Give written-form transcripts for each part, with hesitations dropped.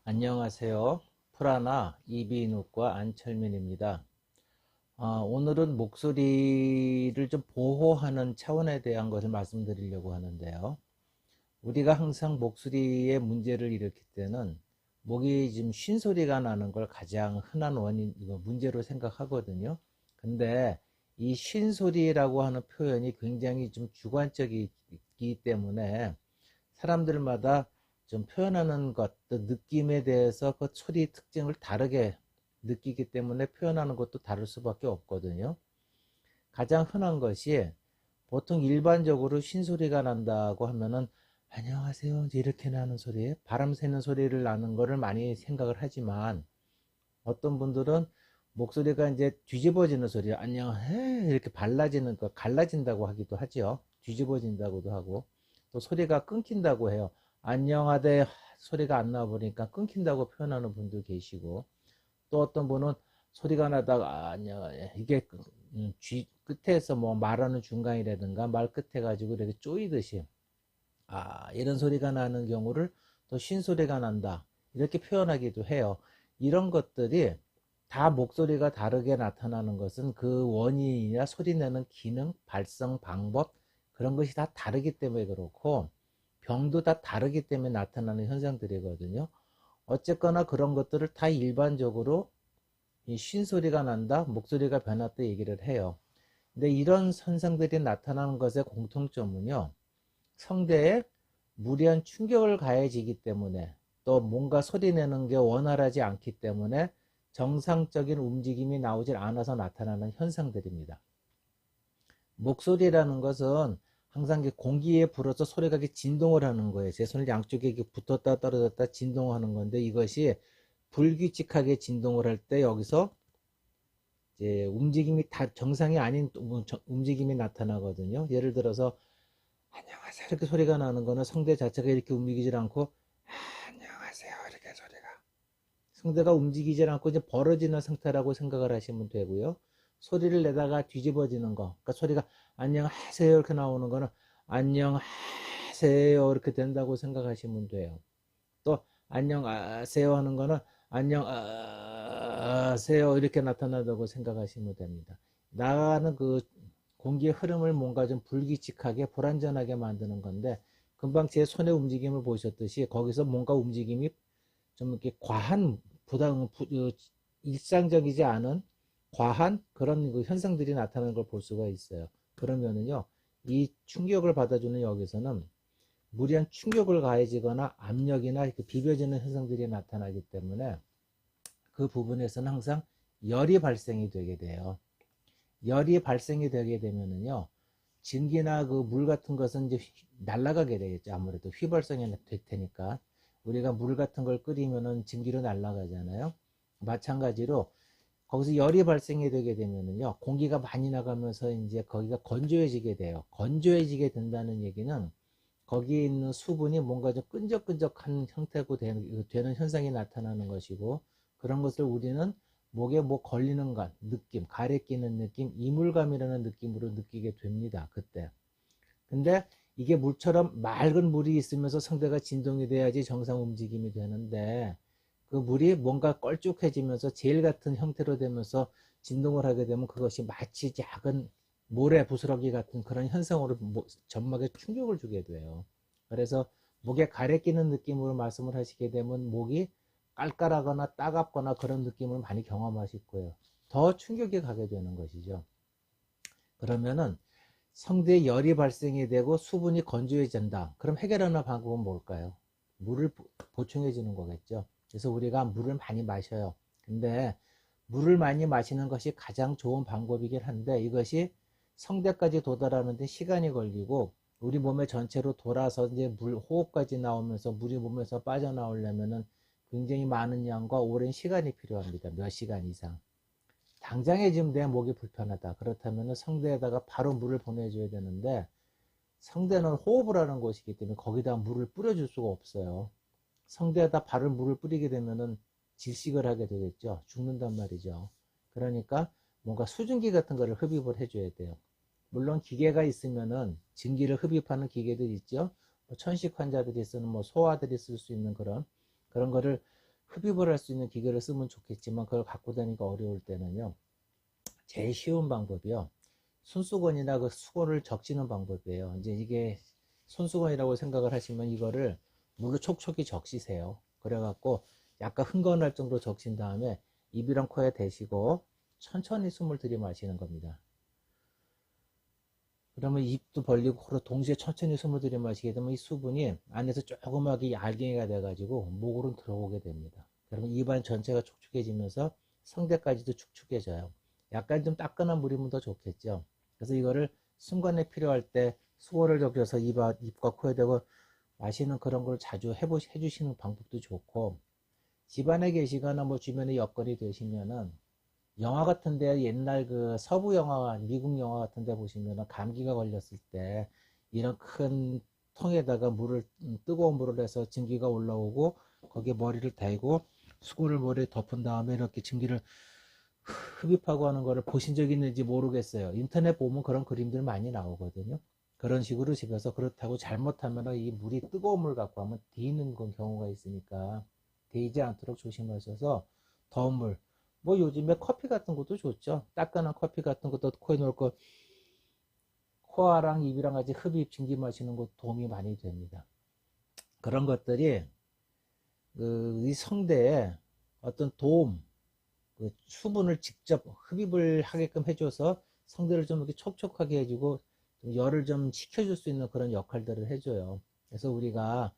안녕하세요. 프라나 이비인후과 안철민입니다. 오늘은 목소리를 좀 보호하는 차원에 대한 것을 말씀드리려고 하는데요. 우리가 항상 목소리에 문제를 일으킬 때는 목이 좀 쉰소리가 나는 걸 가장 흔한 원인, 문제로 생각하거든요. 근데 이 쉰소리라고 하는 표현이 굉장히 좀 주관적이기 때문에 사람들마다 좀 표현하는 것, 또 느낌에 대해서 그 소리 특징을 다르게 느끼기 때문에 표현하는 것도 다를 수밖에 없거든요. 가장 흔한 것이 보통 일반적으로 쉰소리가 난다고 하면은 안녕하세요 이제 이렇게 나는 소리, 바람 새는 소리를 나는 거를 많이 생각을 하지만 어떤 분들은 목소리가 이제 뒤집어지는 소리, 안녕해 이렇게 발라지는 거, 갈라진다고 하기도 하죠. 뒤집어진다고도 하고 또 소리가 끊긴다고 해요. 안녕하대 소리가 안 나와버리니까 끊긴다고 표현하는 분도 계시고 또 어떤 분은 소리가 나다가 안녕하네 이게 귀 끝에서 뭐 말하는 중간이라든가 말 끝에 가지고 이렇게 쪼이듯이 이런 소리가 나는 경우를 또 쉰소리가 난다 이렇게 표현하기도 해요. 이런 것들이 다 목소리가 다르게 나타나는 것은 그 원인이나 소리 내는 기능, 발성 방법 그런 것이 다 다르기 때문에 그렇고 병도 다 다르기 때문에 나타나는 현상들이거든요. 어쨌거나 그런 것들을 다 일반적으로 이 쉰소리가 난다, 목소리가 변했다 얘기를 해요. 근데 이런 현상들이 나타나는 것의 공통점은요. 성대에 무리한 충격을 가해지기 때문에 또 뭔가 소리 내는 게 원활하지 않기 때문에 정상적인 움직임이 나오질 않아서 나타나는 현상들입니다. 목소리라는 것은 항상 공기에 불어서 소리가 진동을 하는 거예요. 제 손을 양쪽에 붙었다 떨어졌다 진동하는 건데 이것이 불규칙하게 진동을 할 때 여기서 이제 움직임이 다 정상이 아닌 움직임이 나타나거든요. 예를 들어서 안녕하세요 이렇게 소리가 나는 거는 성대 자체가 이렇게 움직이질 않고 안녕하세요 이렇게 소리가 성대가 움직이질 않고 이제 벌어지는 상태라고 생각을 하시면 되고요. 소리를 내다가 뒤집어지는 거, 그러니까 소리가 안녕하세요 이렇게 나오는 거는 안녕하세요 이렇게 된다고 생각하시면 돼요. 또 안녕하세요 하는 거는 안녕하세요 이렇게 나타나다고 생각하시면 됩니다. 나가는 그 공기의 흐름을 뭔가 좀 불규칙하게 불안전하게 만드는 건데 금방 제 손의 움직임을 보셨듯이 거기서 뭔가 움직임이 좀 이렇게 과한 일상적이지 않은 과한 그런 그 현상들이 나타나는 걸 볼 수가 있어요. 그러면은요, 이 충격을 받아주는 여기서는 무리한 충격을 가해지거나 압력이나 비벼지는 현상들이 나타나기 때문에 그 부분에서는 항상 열이 발생이 되게 돼요. 열이 발생이 되게 되면은요, 증기나 그 물 같은 것은 이제 날아가게 되겠죠. 아무래도 휘발성이 될 테니까. 우리가 물 같은 걸 끓이면은 증기로 날아가잖아요. 마찬가지로 거기서 열이 발생이 되게 되면은요, 공기가 많이 나가면서 이제 거기가 건조해지게 돼요. 건조해지게 된다는 얘기는 거기에 있는 수분이 뭔가 좀 끈적끈적한 형태고 되는 현상이 나타나는 것이고 그런 것을 우리는 목에 뭐 걸리는 것, 느낌, 가래 끼는 느낌, 이물감이라는 느낌으로 느끼게 됩니다. 그때. 근데 이게 물처럼 맑은 물이 있으면서 성대가 진동이 돼야지 정상 움직임이 되는데 그 물이 뭔가 걸쭉해지면서 젤 같은 형태로 되면서 진동을 하게 되면 그것이 마치 작은 모래 부스러기 같은 그런 현상으로 점막에 충격을 주게 돼요. 그래서 목에 가래 끼는 느낌으로 말씀을 하시게 되면 목이 깔깔하거나 따갑거나 그런 느낌을 많이 경험하실 거예요. 더 충격이 가게 되는 것이죠. 그러면은 성대에 열이 발생이 되고 수분이 건조해진다. 그럼 해결하는 방법은 뭘까요? 물을 보충해 주는 거겠죠. 그래서 우리가 물을 많이 마셔요. 근데 물을 많이 마시는 것이 가장 좋은 방법이긴 한데 이것이 성대까지 도달하는데 시간이 걸리고 우리 몸의 전체로 돌아서 이제 물 호흡까지 나오면서 물이 몸에서 빠져나오려면은 굉장히 많은 양과 오랜 시간이 필요합니다. 몇 시간 이상. 당장에 지금 내 목이 불편하다. 그렇다면 성대에다가 바로 물을 보내줘야 되는데 성대는 호흡을 하는 곳이기 때문에 거기다 물을 뿌려줄 수가 없어요. 성대에다 바로 물을 뿌리게 되면은 질식을 하게 되겠죠. 죽는단 말이죠. 그러니까 뭔가 수증기 같은 거를 흡입을 해줘야 돼요. 물론 기계가 있으면은 증기를 흡입하는 기계들 있죠. 뭐 천식 환자들이 쓰는 뭐 소아들이 쓸 수 있는 그런 거를 흡입을 할 수 있는 기계를 쓰면 좋겠지만 그걸 갖고 다니기가 어려울 때는요. 제일 쉬운 방법이요. 손수건이나 그 수건을 적시는 방법이에요. 이제 이게 손수건이라고 생각을 하시면 이거를 물로 촉촉히 적시세요. 그래갖고 약간 흥건할 정도로 적신 다음에 입이랑 코에 대시고 천천히 숨을 들이마시는 겁니다. 그러면 입도 벌리고 코로 동시에 천천히 숨을 들이마시게 되면 이 수분이 안에서 조그맣게 알갱이가 돼가지고 목으로 들어오게 됩니다. 그러면 입안 전체가 촉촉해지면서 성대까지도 축축해져요. 약간 좀 따끈한 물이면 더 좋겠죠. 그래서 이거를 순간에 필요할 때 수건을 적셔서 입과 코에 대고 마시는 그런 걸 자주 해주시는 방법도 좋고, 집안에 계시거나 뭐 주변에 여건이 되시면은 영화 같은데 옛날 그 서부 영화, 미국 영화 같은데 보시면은 감기가 걸렸을 때 이런 큰 통에다가 뜨거운 물을 해서 증기가 올라오고 거기에 머리를 대고 수건을 머리에 덮은 다음에 이렇게 증기를 흡입하고 하는 거를 보신 적 있는지 모르겠어요. 인터넷 보면 그런 그림들 많이 나오거든요. 그런 식으로 집에서 그렇다고 잘못하면 이 물이 뜨거운 물 갖고 하면 데이는 경우가 있으니까 데이지 않도록 조심하셔서 더운 물, 뭐 요즘에 커피 같은 것도 좋죠. 따끈한 커피 같은 것도 코에 넣을 거 코아랑 입이랑 같이 흡입 증기 마시는 것 도움이 많이 됩니다. 그런 것들이 이 성대에 어떤 도움, 그 수분을 직접 흡입을 하게끔 해줘서 성대를 좀 이렇게 촉촉하게 해주고 좀 열을 좀 식혀줄 수 있는 그런 역할들을 해줘요. 그래서 우리가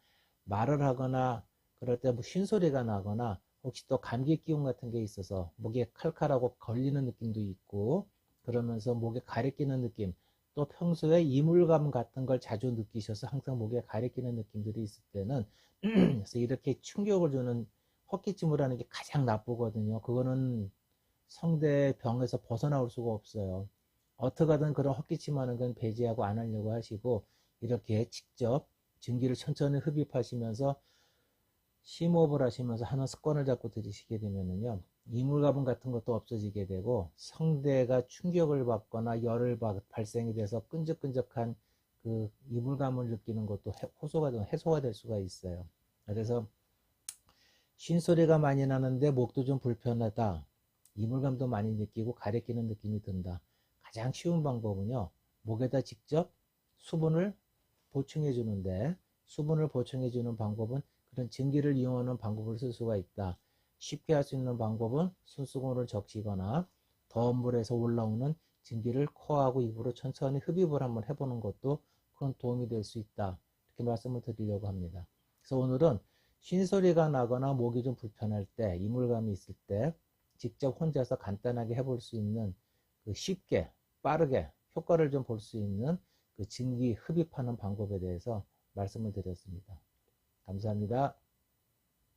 말을 하거나 그럴 때 뭐 쉰소리가 나거나 혹시 또 감기 기운 같은 게 있어서 목에 칼칼하고 걸리는 느낌도 있고 그러면서 목에 가래끼는 느낌, 또 평소에 이물감 같은 걸 자주 느끼셔서 항상 목에 가래끼는 느낌들이 있을 때는 그래서 이렇게 충격을 주는 헛기침을 하는 게 가장 나쁘거든요. 그거는 성대병에서 벗어나올 수가 없어요. 어떻게든 그런 헛기침하는 건 배제하고 안 하려고 하시고 이렇게 직접 증기를 천천히 흡입하시면서 심호흡을 하시면서 하는 습관을 잡고 들이시게 되면은요, 이물감음 같은 것도 없어지게 되고 성대가 충격을 받거나 열을 발생이 돼서 끈적끈적한 그 이물감을 느끼는 것도 해소가 될 수가 있어요. 그래서 쉰소리가 많이 나는데 목도 좀 불편하다, 이물감도 많이 느끼고 가래끼는 느낌이 든다. 가장 쉬운 방법은요, 목에다 직접 수분을 보충해 주는데, 수분을 보충해 주는 방법은 그런 증기를 이용하는 방법을 쓸 수가 있다. 쉽게 할 수 있는 방법은 손수건을 적시거나 더운 물에서 올라오는 증기를 코하고 입으로 천천히 흡입을 한번 해보는 것도 그런 도움이 될 수 있다. 이렇게 말씀을 드리려고 합니다. 그래서 오늘은 쉰소리가 나거나 목이 좀 불편할 때, 이물감이 있을 때 직접 혼자서 간단하게 해볼 수 있는 그 쉽게 빠르게 효과를 좀 볼 수 있는 그 증기 흡입하는 방법에 대해서 말씀을 드렸습니다. 감사합니다.